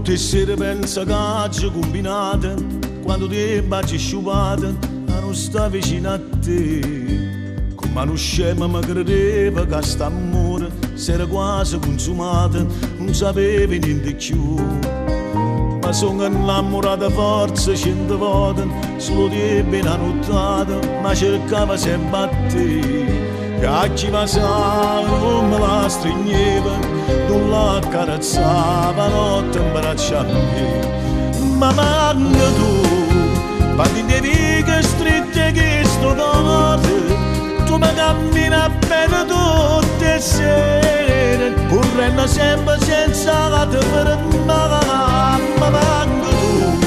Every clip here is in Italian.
Tutte sere pensa che ci combinate, quando ti baci sciupate, a non sta vicino a te. Come non scema mi credeva che sta amore si era quasi consumato, non sapeva niente più. Ma sono innamorata forza 100 volte, solo di bene nottata, ma cercava sempre a te. Che a chi passava non me la stringeva, non la accarezzava, notte in braccia a me. Ma manca tu, parti di righe stritte che sto cuore, tu mi cammina bene tutte le sere, correndo sempre senza te fermare. Ma manca tu,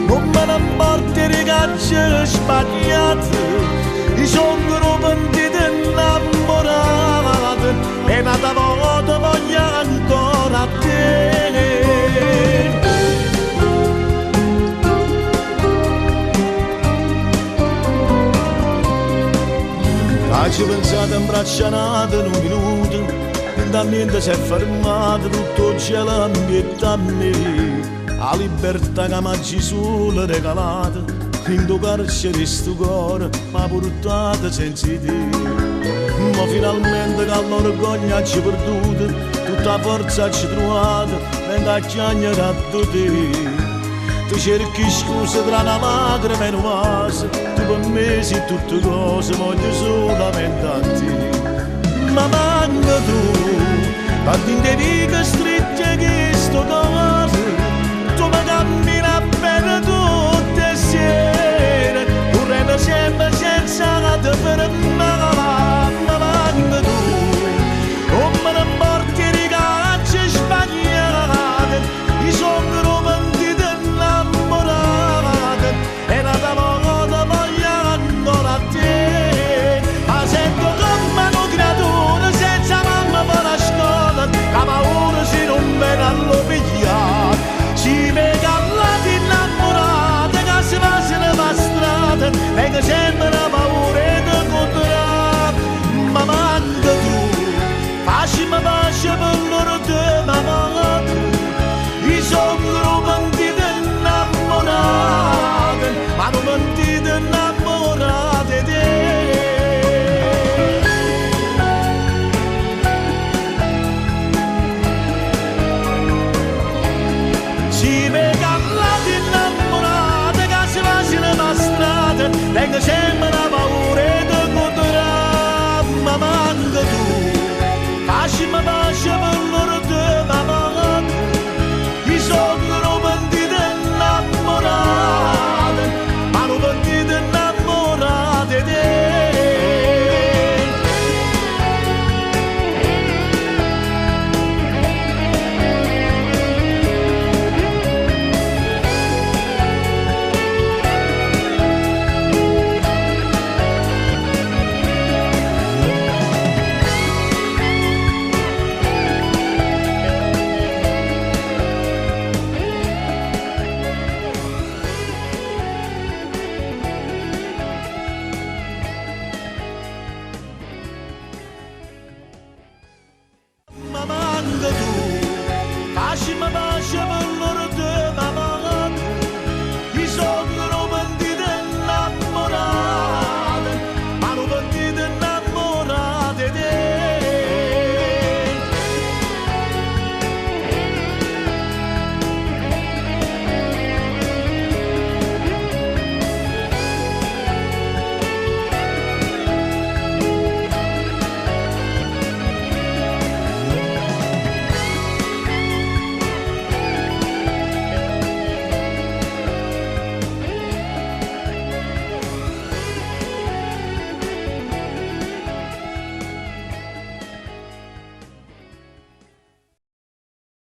non me ne porti ragazze sbagliate, i sono pentiti innamorati e nata volta voglio ancora te. Ci pensate in braccianate in un minuto, da niente si è fermato, tutto il cielo ambienta a me, la libertà che mi Gesù regalata, in tuo carcere sto cuore mi ha portato senza te. Ma finalmente che l'orgoglio ci perduto, tutta la forza ci trovata, vengo a chiagnare a te. Tu cerchi scuse tra una lacrima e un vaso, tu per me sei tutte cose, voglio solamente a te. Ma manca tu, parti in righe stritte che sto cuore, tu mi cammina bene tutte le sere, correndo sempre senza te fermare. Ma manca tu, non me ne porti ragazze sbagliate, i sono pentiti innamorati e nata volta voglio ancora a te. Ma sento come una creatura senza mamma per la scuola, la paura se non viene allo pigliare, si vede all'altro innamorata che si passano per strada, vengo sempre una paura e ti incontrare. Ma manca tu, facciami pace per loro te, ma manca tu, i sono pentiti innamorati, ma non pentiti innamorati di te. Si vede all'altro innamorati che si passano per strada, vengo sempre